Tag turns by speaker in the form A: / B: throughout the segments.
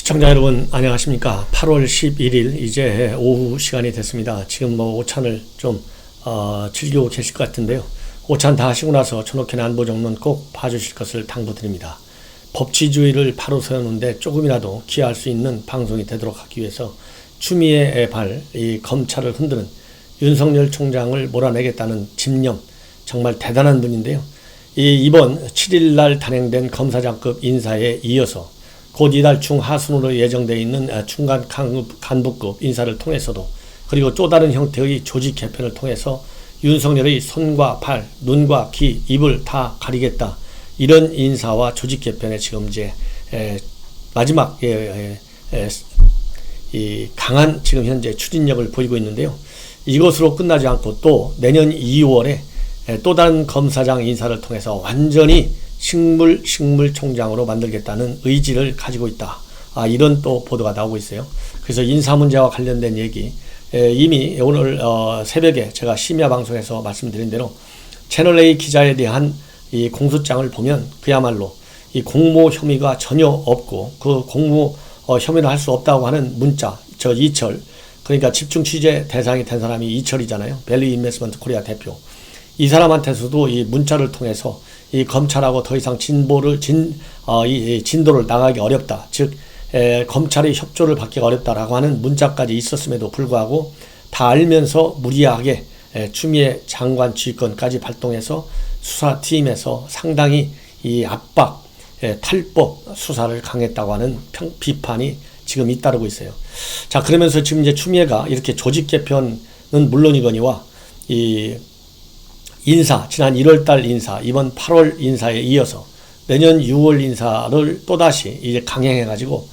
A: 시청자 여러분 안녕하십니까. 8월 11일 이제 오후 시간이 됐습니다. 지금 오찬을 좀 즐기고 계실 것 같은데요. 오찬 다 하시고 나서 저녁에는 안보정론 꼭 봐주실 것을 당부드립니다. 법치주의를 바로 세우는데 조금이라도 기여할 수 있는 방송이 되도록 하기 위해서 추미애 이 검찰을 흔드는 윤석열 총장을 몰아내겠다는 집념, 정말 대단한 분인데요. 이번 7일날 단행된 검사장급 인사에 이어서 곧 이달 중하순으로 예정되어 있는 중간 간부급 인사를 통해서도, 그리고 또 다른 형태의 조직 개편을 통해서 윤석열의 손과 발, 눈과 귀, 입을 다 가리겠다, 이런 인사와 조직 개편에 지금 이제 마지막 이 강한 지금 현재 추진력을 보이고 있는데요. 이것으로 끝나지 않고 또 내년 2월에 또 다른 검사장 인사를 통해서 완전히 식물총장으로 만들겠다는 의지를 가지고 있다. 이런 또 보도가 나오고 있어요. 그래서 인사 문제와 관련된 얘기, 이미 오늘 새벽에 제가 심야 방송에서 말씀드린 대로 채널A 기자에 대한 이 공소장을 보면 그야말로 이 공모 혐의가 전혀 없고, 그 공모 혐의를 할 수 없다고 하는 문자, 저 이철, 그러니까 집중 취재 대상이 된 사람이 이철이잖아요. 밸류 인베스트먼트 코리아 대표. 이 사람한테서도 이 문자를 통해서 이 검찰하고 더 이상 진도를 나가기 어렵다. 즉, 검찰의 협조를 받기가 어렵다라고 하는 문자까지 있었음에도 불구하고 다 알면서 무리하게 추미애 장관 지휘권까지 발동해서 수사팀에서 상당히 이 압박, 탈법 수사를 강했다고 하는 비판이 지금 잇따르고 있어요. 자, 그러면서 지금 이제 추미애가 이렇게 조직 개편은 물론이거니와 이 인사, 지난 1월달 인사, 이번 8월 인사에 이어서 내년 6월 인사를 또다시 이제 강행해가지고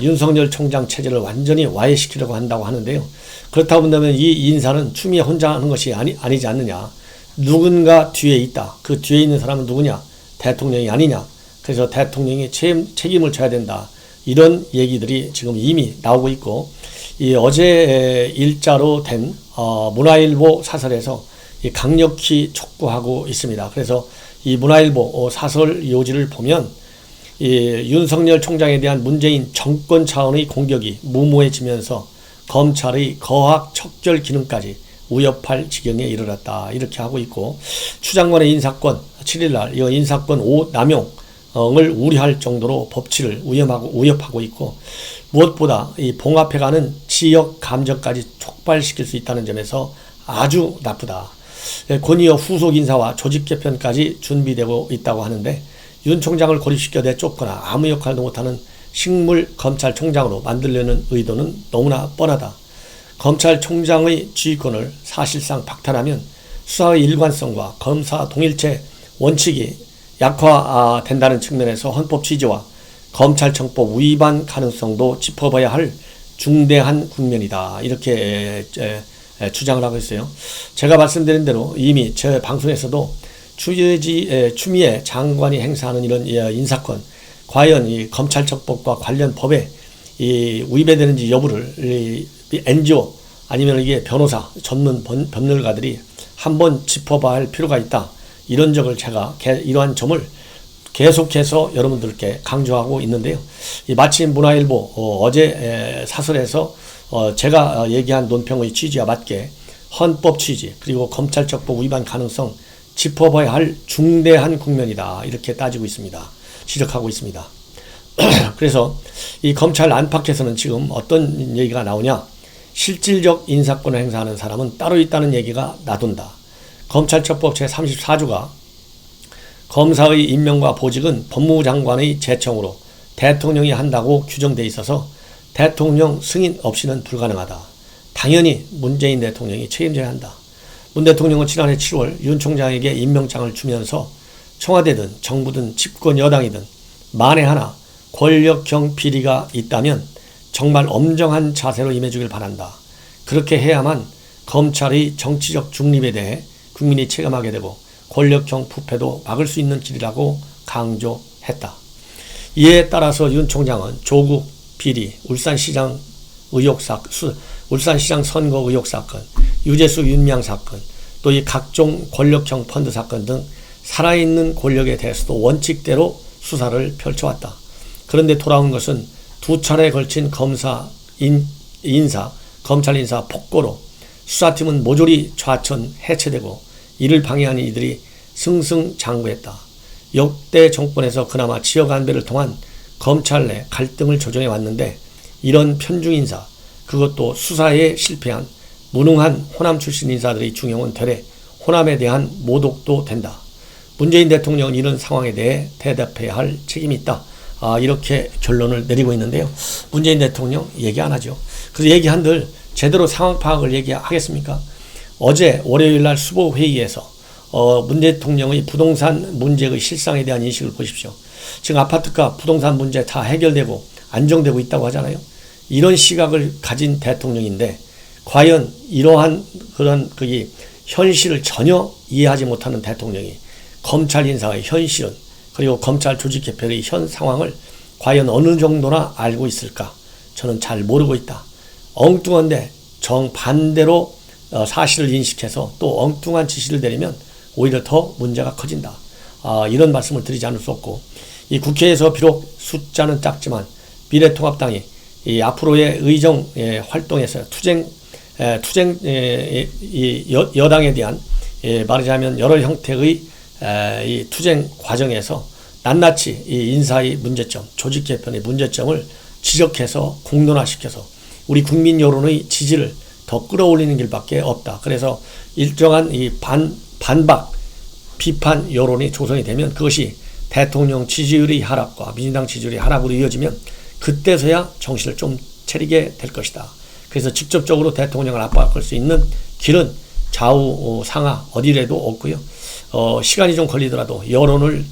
A: 윤석열 총장 체제를 완전히 와해시키려고 한다고 하는데요. 그렇다고 본다면 이 인사는 추미애 혼자 하는 것이 아니지 않느냐. 누군가 뒤에 있다. 그 뒤에 있는 사람은 누구냐? 대통령이 아니냐. 그래서 대통령이 책임을 져야 된다. 이런 얘기들이 지금 이미 나오고 있고, 이 어제 일자로 된 문화일보 사설에서 강력히 촉구하고 있습니다. 그래서 이 문화일보 사설 요지를 보면 이 윤석열 총장에 대한 문재인 정권 차원의 공격이 무모해지면서 검찰의 거학 척결 기능까지 위협할 지경에 이르렀다, 이렇게 하고 있고, 추 장관의 인사권 7일날 이 인사권 남용을 우려할 정도로 법치를 위협하고 있고, 무엇보다 이 봉합해가는 지역 감정까지 촉발시킬 수 있다는 점에서 아주 나쁘다. 곧이어 후속 인사와 조직 개편까지 준비되고 있다고 하는데, 윤 총장을 고립시켜 내쫓거나 아무 역할도 못하는 식물 검찰총장으로 만들려는 의도는 너무나 뻔하다. 검찰총장의 지휘권을 사실상 박탈하면 수사의 일관성과 검사 동일체 원칙이 약화된다는 측면에서 헌법 취지와 검찰청법 위반 가능성도 짚어봐야 할 중대한 국면이다, 이렇게 주장을 하고 있어요. 제가 말씀드린 대로 이미 제 방송에서도 추미애 장관이 행사하는 이런 인사권, 과연 이 검찰청법과 관련 법에 위배되는지 여부를 NGO 아니면 이게 변호사 전문 법률가들이 한번 짚어봐야 할 필요가 있다. 이런 적을 제가 이러한 점을 계속해서 여러분들께 강조하고 있는데요. 마침 문화일보 어제 사설에서 제가 얘기한 논평의 취지와 맞게 헌법 취지 그리고 검찰청법 위반 가능성 짚어봐야 할 중대한 국면이다, 이렇게 따지고 있습니다. 지적하고 있습니다. 그래서 이 검찰 안팎에서는 지금 어떤 얘기가 나오냐, 실질적 인사권을 행사하는 사람은 따로 있다는 얘기가 나돈다. 검찰청법 제34조가 검사의 임명과 보직은 법무부 장관의 제청으로 대통령이 한다고 규정되어 있어서 대통령 승인 없이는 불가능하다. 당연히 문재인 대통령이 책임져야 한다. 문 대통령은 지난해 7월 윤 총장에게 임명장을 주면서 청와대든 정부든 집권 여당이든 만에 하나 권력형 비리가 있다면 정말 엄정한 자세로 임해주길 바란다. 그렇게 해야만 검찰의 정치적 중립에 대해 국민이 체감하게 되고 권력형 부패도 막을 수 있는 길이라고 강조했다. 이에 따라서 윤 총장은 조국 비리, 울산시장 선거 의혹 사건, 유재수 윤양 사건, 또 이 각종 권력형 펀드 사건 등 살아있는 권력에 대해서도 원칙대로 수사를 펼쳐왔다. 그런데 돌아온 것은 두 차례에 걸친 검찰 인사 폭거로 수사팀은 모조리 좌천 해체되고 이를 방해하는 이들이 승승장구했다. 역대 정권에서 그나마 지역 안배를 통한 검찰 내 갈등을 조정해 왔는데 이런 편중 인사, 그것도 수사에 실패한 무능한 호남 출신 인사들의 중용은 되레 호남에 대한 모독도 된다. 문재인 대통령은 이런 상황에 대해 대답해야 할 책임이 있다. 이렇게 결론을 내리고 있는데요. 문재인 대통령 얘기 안 하죠. 그래서 얘기한들 제대로 상황 파악을 얘기하겠습니까? 어제 월요일날 수보회의에서 문 대통령의 부동산 문제의 실상에 대한 인식을 보십시오. 지금 아파트값, 부동산 문제 다 해결되고 안정되고 있다고 하잖아요. 이런 시각을 가진 대통령인데 과연 이러한 그런 현실을 전혀 이해하지 못하는 대통령이 검찰 인사의 현실은 그리고 검찰 조직 개편의 현 상황을 과연 어느 정도나 알고 있을까? 저는 잘 모르고 있다. 엉뚱한데 정반대로 사실을 인식해서 또 엉뚱한 지시를 내리면 오히려 더 문제가 커진다. 이런 말씀을 드리지 않을 수 없고 이 국회에서 비록 숫자는 작지만 미래통합당이 이 앞으로의 의정 활동에서 여당에 대한 말하자면 여러 형태의 이 투쟁 과정에서 낱낱이 이 인사의 문제점, 조직 개편의 문제점을 지적해서 공론화시켜서 우리 국민 여론의 지지를 더 끌어올리는 길밖에 없다. 그래서 일정한 이 반박, 비판 여론이 조성이 되면 그것이 대통령 지지율의 하락과 민주당 지지율의 하락으로 이어지면 그때서야 정신을 좀 차리게 될 것이다. 그래서 직접적으로 대통령을 압박할 수 있는 길은 좌우 상하 어디라도 없고요. 시간이 좀 걸리더라도 여론을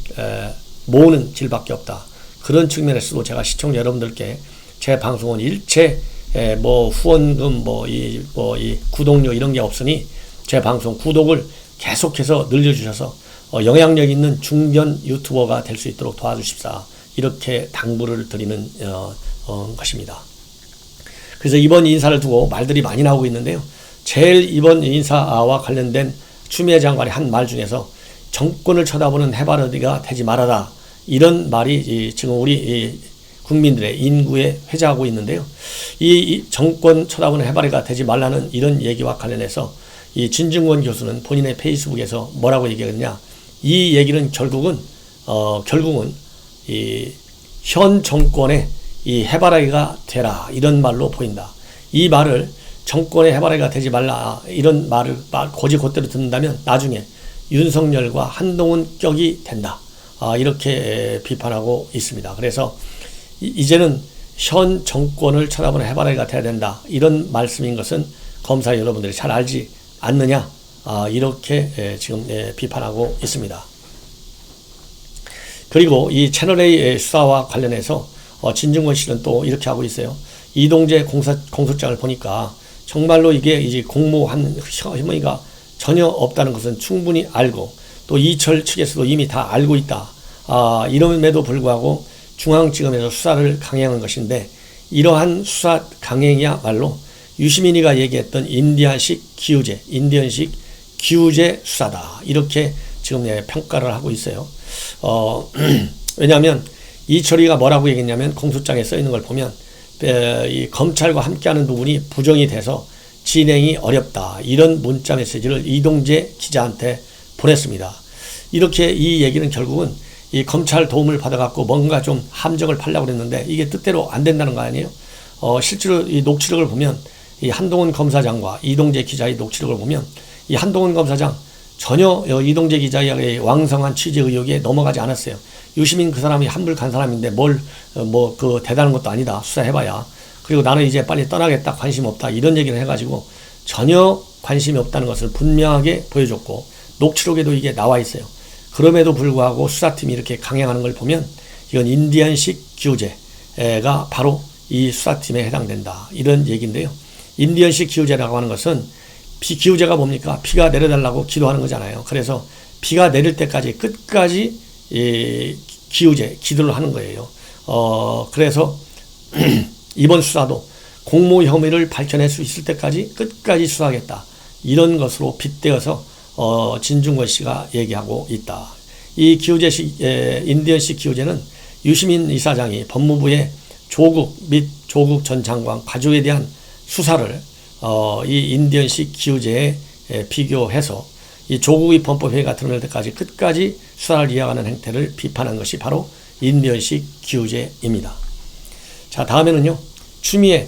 A: 모으는 길밖에 없다. 그런 측면에서도 제가 시청자 여러분들께 제 방송은 일체 후원금 이 구독료 이런 게 없으니 제 방송 구독을 계속해서 늘려주셔서 영향력 있는 중견 유튜버가 될 수 있도록 도와주십사. 이렇게 당부를 드리는 것입니다. 그래서 이번 인사를 두고 말들이 많이 나오고 있는데요. 제일 이번 인사와 관련된 추미애 장관의 한 말 중에서 정권을 쳐다보는 해바라기가 되지 말아라. 이런 말이 지금 우리 국민들의 인구에 회자하고 있는데요. 이 정권 쳐다보는 해바라기가 되지 말라는 이런 얘기와 관련해서 이 진중권 교수는 본인의 페이스북에서 뭐라고 얘기했냐. 이 얘기는 결국은 이 현 정권의 이 해바라기가 되라. 이런 말로 보인다. 이 말을 정권의 해바라기가 되지 말라. 이런 말을 곧대로 듣는다면 나중에 윤석열과 한동훈 격이 된다. 이렇게 비판하고 있습니다. 그래서 이제는 현 정권을 쳐다보는 해바라기가 돼야 된다. 이런 말씀인 것은 검사 여러분들이 잘 알지 않느냐. 이렇게 지금 비판하고 있습니다. 그리고 이 채널A 수사와 관련해서 진중권 씨는 또 이렇게 하고 있어요. 이동재 공소장을 보니까 정말로 이게 이제 공모한 혐의가 전혀 없다는 것은 충분히 알고 또 이철 측에서도 이미 다 알고 있다. 이름에도 불구하고 중앙지검에서 수사를 강행한 것인데 이러한 수사 강행이야말로 유시민이가 얘기했던 인디언식 기우제 수사다. 이렇게 지금 평가를 하고 있어요. 왜냐하면 이철이가 뭐라고 얘기했냐면 공소장에 써 있는 걸 보면 이 검찰과 함께하는 부분이 부정이 돼서 진행이 어렵다. 이런 문자 메시지를 이동재 기자한테 보냈습니다. 이렇게 이 얘기는 결국은 이 검찰 도움을 받아갖고 뭔가 좀 함정을 팔려고 그랬는데 이게 뜻대로 안 된다는 거 아니에요? 실제로 이 녹취록을 보면 이 한동훈 검사장과 이동재 기자의 녹취록을 보면 이 한동훈 검사장 전혀 이동재 기자의 왕성한 취재 의혹에 넘어가지 않았어요. 유시민 그 사람이 한불 간 사람인데 대단한 것도 아니다. 수사해봐야. 그리고 나는 이제 빨리 떠나겠다. 관심 없다. 이런 얘기를 해가지고 전혀 관심이 없다는 것을 분명하게 보여줬고 녹취록에도 이게 나와 있어요. 그럼에도 불구하고 수사팀이 이렇게 강행하는 걸 보면 이건 인디언식 기우제가 바로 이 수사팀에 해당된다. 이런 얘기인데요. 인디언식 기우제라고 하는 것은 기우제가 뭡니까? 비가 내려달라고 기도하는 거잖아요. 그래서 비가 내릴 때까지 끝까지 기도를 하는 거예요. 그래서 이번 수사도 공모 혐의를 밝혀낼 수 있을 때까지 끝까지 수사하겠다. 이런 것으로 빗대어서 진중권 씨가 얘기하고 있다. 이 인디언식 기우제는 유시민 이사장이 법무부에 조국 및 조국 전 장관 가족에 대한 수사를 이 인디언식 기우제에 비교해서 이 조국의 범법행위가 드러날 때까지 끝까지 수사를 이어가는 행태를 비판한 것이 바로 인디언식 기우제입니다. 자, 다음에는요. 추미애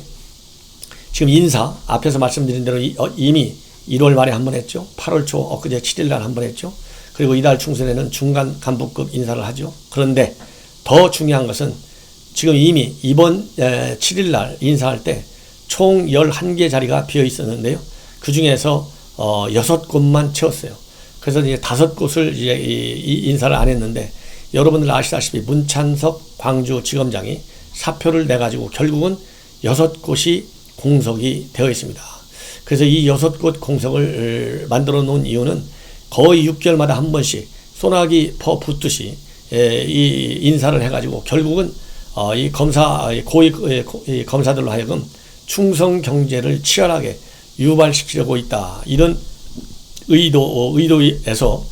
A: 지금 인사 앞에서 말씀드린 대로 이미 1월 말에 한 번 했죠. 8월 초 엊그제 7일 날 한 번 했죠. 그리고 이달 중순에는 중간 간부급 인사를 하죠. 그런데 더 중요한 것은 지금 이미 이번 7일 날 인사할 때 총 11개 자리가 비어 있었는데요. 그 중에서 6곳만 채웠어요. 그래서 이제 5곳을 이제 인사를 안 했는데 여러분들 아시다시피 문찬석 광주지검장이 사표를 내가지고 결국은 6곳이 공석이 되어 있습니다. 그래서 이 6곳 공석을 만들어 놓은 이유는 거의 6개월마다 한 번씩 소나기 퍼붓듯이 이 인사를 해가지고 결국은 이 고위 검사들로 하여금 충성 경제를 치열하게 유발시키려고 있다. 이런 의도에서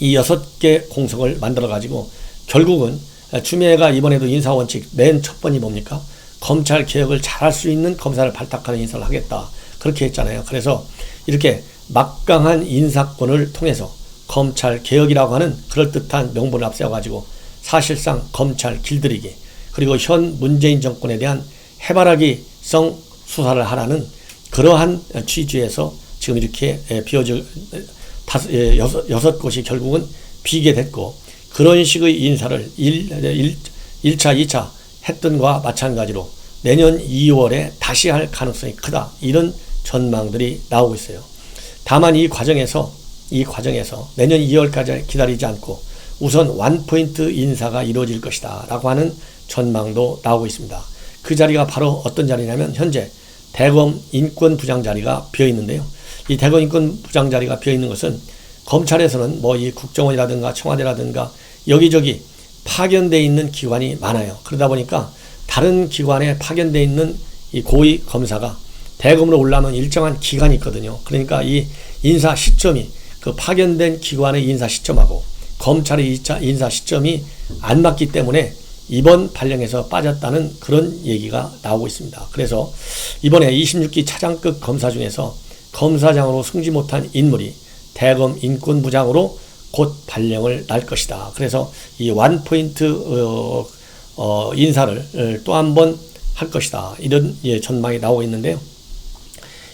A: 이 6개 공석을 만들어가지고 결국은 추미애가 이번에도 인사원칙 맨 첫 번이 뭡니까? 검찰 개혁을 잘할 수 있는 검사를 발탁하는 인사를 하겠다. 그렇게 했잖아요. 그래서 이렇게 막강한 인사권을 통해서 검찰 개혁이라고 하는 그럴듯한 명분을 앞세워가지고 사실상 검찰 길들이기 그리고 현 문재인 정권에 대한 해바라기성 수사를 하라는 그러한 취지에서 지금 이렇게 비워져 6곳이 결국은 비게 됐고 그런 식의 인사를 1차, 2차 했던 것과 마찬가지로 내년 2월에 다시 할 가능성이 크다. 이런 전망들이 나오고 있어요. 다만 이 과정에서 내년 2월까지 기다리지 않고 우선 원포인트 인사가 이루어질 것이다 라고 하는 전망도 나오고 있습니다. 그 자리가 바로 어떤 자리냐면 현재 대검 인권부장 자리가 비어 있는데요. 이 대검 인권부장 자리가 비어 있는 것은 검찰에서는 뭐 이 국정원이라든가 청와대라든가 여기저기 파견되어 있는 기관이 많아요. 그러다 보니까 다른 기관에 파견되어 있는 이 고위 검사가 대검으로 올라오면 일정한 기간이 있거든요. 그러니까 이 인사 시점이 그 파견된 기관의 인사 시점하고 검찰의 인사 시점이 안 맞기 때문에 이번 발령에서 빠졌다는 그런 얘기가 나오고 있습니다. 그래서 이번에 26기 차장급 검사 중에서 검사장으로 승지 못한 인물이 대검 인권부장으로 곧 발령을 날 것이다. 그래서 이 원포인트 인사를 또 한 번 할 것이다. 이런 전망이 나오고 있는데요.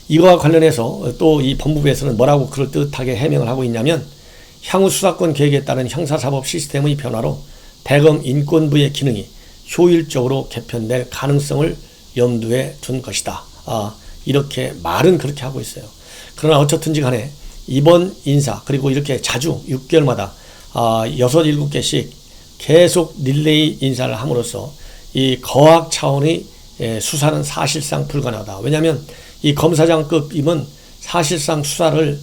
A: 이거와 관련해서 또 이 법무부에서는 뭐라고 그럴듯하게 해명을 하고 있냐면 향후 수사권 계획에 따른 형사사법 시스템의 변화로 대검 인권부의 기능이 효율적으로 개편될 가능성을 염두에 둔 것이다. 이렇게 말은 그렇게 하고 있어요. 그러나 어쨌든지 간에 이번 인사 그리고 이렇게 자주 6개월마다 6, 7개씩 계속 릴레이 인사를 함으로써 이 거학 차원의 수사는 사실상 불가능하다. 왜냐하면 이 검사장급임은 사실상 수사를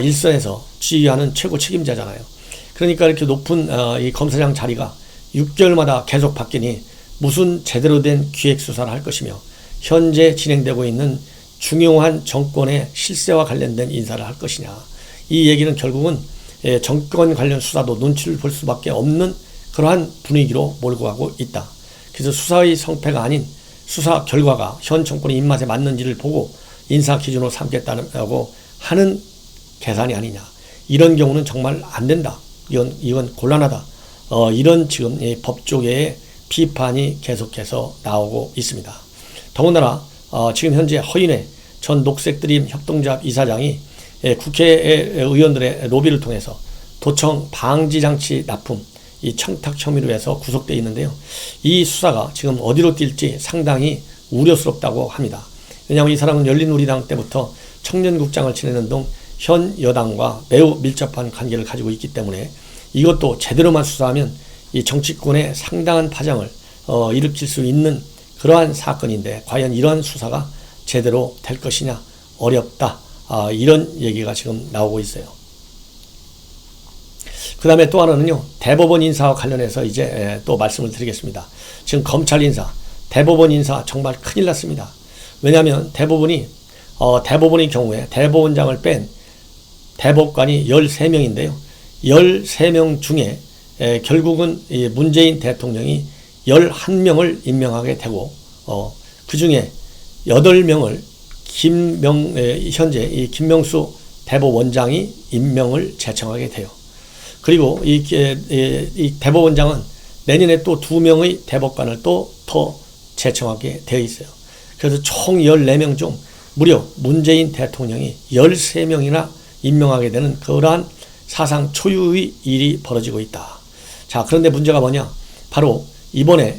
A: 일선에서 지휘하는 최고 책임자잖아요. 그러니까 이렇게 높은 이 검사장 자리가 6개월마다 계속 바뀌니 무슨 제대로 된 기획 수사를 할 것이며 현재 진행되고 있는 중요한 정권의 실세와 관련된 인사를 할 것이냐. 이 얘기는 결국은 정권 관련 수사도 눈치를 볼 수밖에 없는 그러한 분위기로 몰고 가고 있다. 그래서 수사의 성패가 아닌 수사 결과가 현 정권의 입맛에 맞는지를 보고 인사 기준으로 삼겠다고 하는 계산이 아니냐. 이런 경우는 정말 안 된다. 이건 곤란하다. 이런 지금 법조계의 비판이 계속해서 나오고 있습니다. 더군다나 지금 현재 허인회 전 녹색드림 협동조합 이사장이 국회의원들의 로비를 통해서 도청 방지장치 납품 이 청탁 혐의로 해서 구속되어 있는데요. 이 수사가 지금 어디로 뛸지 상당히 우려스럽다고 합니다. 왜냐하면 이 사람은 열린우리당 때부터 청년국장을 지내는 동 현 여당과 매우 밀접한 관계를 가지고 있기 때문에 이것도 제대로만 수사하면 이 정치권에 상당한 파장을 일으킬 수 있는 그러한 사건인데 과연 이러한 수사가 제대로 될 것이냐 어렵다. 이런 얘기가 지금 나오고 있어요. 그 다음에 또 하나는요. 대법원 인사와 관련해서 이제 또 말씀을 드리겠습니다. 지금 검찰 인사, 대법원 인사 정말 큰일 났습니다. 왜냐하면 대법원의 경우에 대법원장을 뺀 대법관이 13명인데요. 13명 중에 결국은 문재인 대통령이 11명을 임명하게 되고 그 중에 8명을 현재 이 김명수 대법원장이 임명을 제청하게 돼요. 그리고 이 대법원장은 내년에 또 2명의 대법관을 또 더 제청하게 되어 있어요. 그래서 총 14명 중 무려 문재인 대통령이 13명이나 임명하게 되는 그러한 사상 초유의 일이 벌어지고 있다. 자, 그런데 문제가 뭐냐? 바로 이번에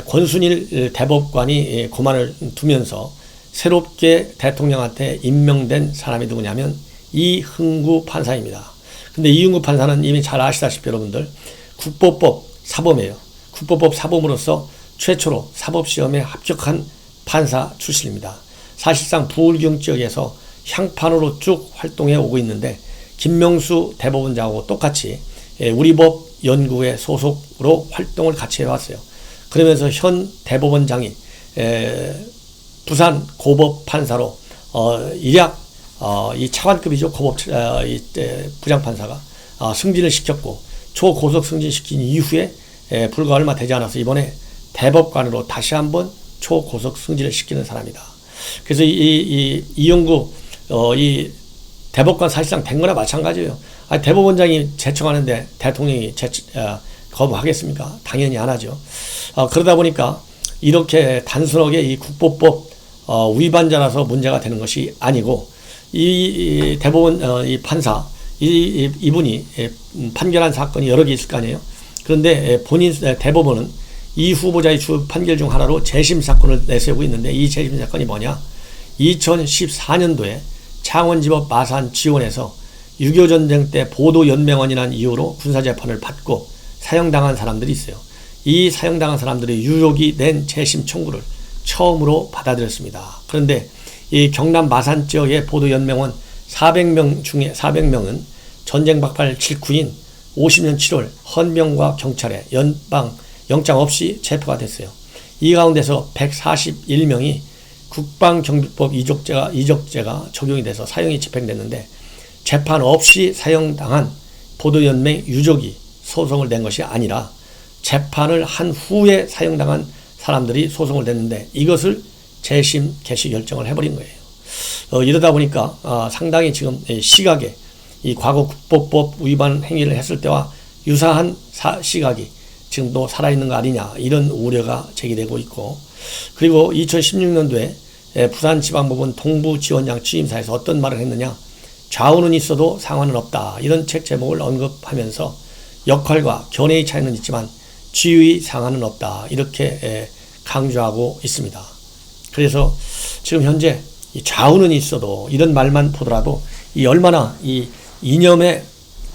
A: 권순일 대법관이 고만을 두면서 새롭게 대통령한테 임명된 사람이 누구냐면 이흥구 판사입니다. 근데 이흥구 판사는 이미 잘 아시다시피 여러분들 국보법 사범이에요. 국보법 사범으로서 최초로 사법시험에 합격한 판사 출신입니다. 사실상 부울경 지역에서 향판으로 쭉 활동해 오고 있는데 김명수 대법원장하고 똑같이 우리법 연구회 소속으로 활동을 같이 해왔어요. 그러면서 현 대법원장이 부산 고법 판사로 일약 이 차관급이죠. 고법 부장판사가 승진을 시켰고 초고속 승진시킨 이후에 불과 얼마 되지 않아서 이번에 대법관으로 다시 한번 초고속 승진을 시키는 사람이다. 그래서 이영구 이 대법관 사실상 된 거나 마찬가지예요. 대법원장이 제청하는데 대통령이 거부하겠습니까? 당연히 안 하죠. 그러다 보니까 이렇게 단순하게 이 국보법 위반자라서 문제가 되는 것이 아니고 이 대법원 이 판사 이분이 판결한 사건이 여러 개 있을 거 아니에요. 그런데 본인 대법원은 이 후보자의 주 판결 중 하나로 재심 사건을 내세우고 있는데 이 재심 사건이 뭐냐? 2014년도에 창원지법 마산 지원에서 6.25 전쟁 때 보도연맹원이라는 이유로 군사재판을 받고 사형당한 사람들이 있어요. 이 사형당한 사람들의 유족이 낸 재심 청구를 처음으로 받아들였습니다. 그런데 이 경남 마산 지역의 보도연맹원 400명 중에 400명은 전쟁 박발 직후인 50년 7월 헌병과 경찰에 연방 영장 없이 체포가 됐어요. 이 가운데서 141명이 국방경비법 이적죄가 적용이 돼서 사형이 집행됐는데 재판 없이 사형당한 보도연맹 유족이 소송을 낸 것이 아니라 재판을 한 후에 사형당한 사람들이 소송을 냈는데 이것을 재심 개시 결정을 해버린 거예요. 이러다 보니까 상당히 지금 시각에 이 과거 국보법 위반 행위를 했을 때와 유사한 시각이 지금도 살아있는 거 아니냐 이런 우려가 제기되고 있고 그리고 2016년도에 부산지방법원 동부지원장 취임사에서 어떤 말을 했느냐 좌우는 있어도 상관은 없다 이런 책 제목을 언급하면서 역할과 견해의 차이는 있지만 지위의 상한은 없다 이렇게 강조하고 있습니다. 그래서 지금 현재 이 좌우는 있어도 이런 말만 보더라도 이 얼마나 이 이념에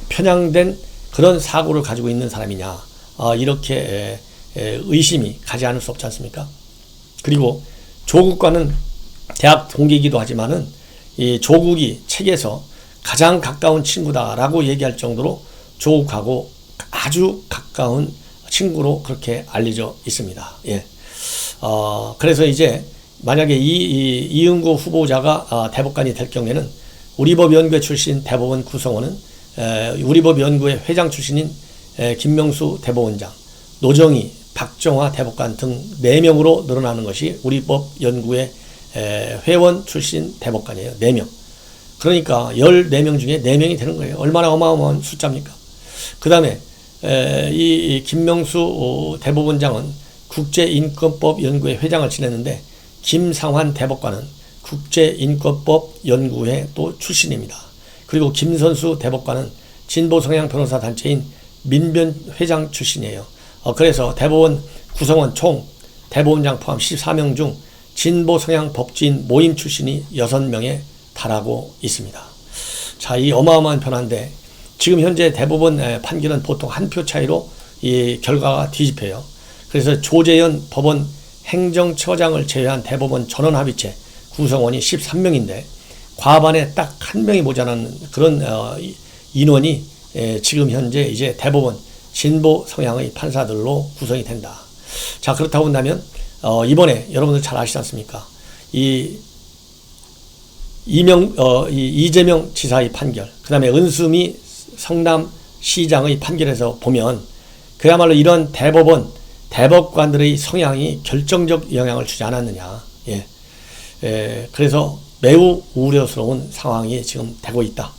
A: 편향된 그런 사고를 가지고 있는 사람이냐 이렇게 의심이 가지 않을 수 없지 않습니까? 그리고 조국과는 대학 동기이기도 하지만은 이 조국이 책에서 가장 가까운 친구다라고 얘기할 정도로 조국하고 아주 가까운 친구로 그렇게 알려져 있습니다. 예. 그래서 이제 만약에 이흥구 후보자가 대법관이 될 경우에는 우리법연구회 출신 대법원 구성원은 우리법연구회 회장 출신인 김명수 대법원장, 노정희, 박정화 대법관 등 4명으로 늘어나는 것이 우리법연구회 회원 출신 대법관이에요. 4명. 그러니까 14명 중에 4명이 되는 거예요. 얼마나 어마어마한 숫자입니까? 그 다음에 이 김명수 대법원장은 국제인권법 연구회 회장을 지냈는데 김상환 대법관은 국제인권법 연구회 또 출신입니다. 그리고 김선수 대법관은 진보성향 변호사 단체인 민변 회장 출신이에요. 그래서 대법원 구성원 총 대법원장 포함 14명 중 진보성향 법조인 모임 출신이 6명에 달하고 있습니다. 자, 이 어마어마한 변화인데 지금 현재 대법원 판결은 보통 한 표 차이로 이 결과가 뒤집혀요. 그래서 조재현 법원 행정처장을 제외한 대법원 전원합의체 구성원이 13명인데 과반에 딱 1명이 모자라는 그런 인원이 지금 현재 이제 대법원 진보 성향의 판사들로 구성이 된다. 자, 그렇다고 한다면 이번에 여러분들 잘 아시지 않습니까? 이재명 지사의 판결, 그 다음에 은수미 성남시장의 판결에서 보면 그야말로 이런 대법관들의 성향이 결정적 영향을 주지 않았느냐. 그래서 매우 우려스러운 상황이 지금 되고 있다.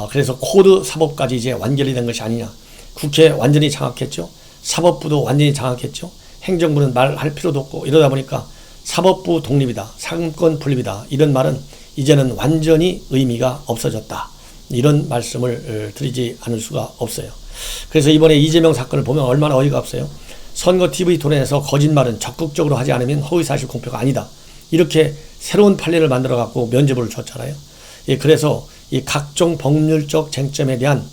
A: 그래서 코드 사법까지 이제 완결이 된 것이 아니냐. 국회 완전히 장악했죠. 사법부도 완전히 장악했죠. 행정부는 말할 필요도 없고 이러다 보니까 사법부 독립이다. 상권 분립이다. 이런 말은 이제는 완전히 의미가 없어졌다. 이런 말씀을 드리지 않을 수가 없어요. 그래서 이번에 이재명 사건을 보면 얼마나 어이가 없어요. 선거 TV 토론에서 거짓말은 적극적으로 하지 않으면 허위사실 공표가 아니다. 이렇게 새로운 판례를 만들어 갖고 면죄부를 줬잖아요. 그래서 이 각종 법률적 쟁점에 대한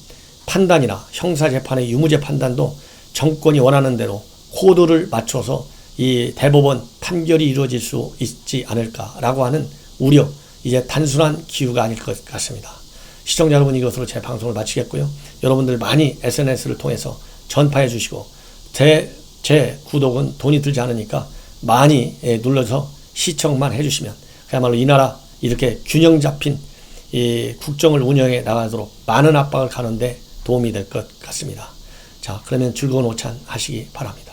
A: 판단이나 형사재판의 유무죄 판단도 정권이 원하는 대로 코드를 맞춰서 이 대법원 판결이 이루어질 수 있지 않을까라고 하는 우려, 이제 단순한 기우가 아닐 것 같습니다. 시청자 여러분, 이것으로 제 방송을 마치겠고요. 여러분들 많이 SNS를 통해서 전파해 주시고 제 구독은 돈이 들지 않으니까 많이 눌러서 시청만 해주시면 그야말로 이 나라 이렇게 균형 잡힌 이 국정을 운영해 나가도록 많은 압박을 가는데 도움이 될 것 같습니다. 자, 그러면 즐거운 오찬 하시기 바랍니다.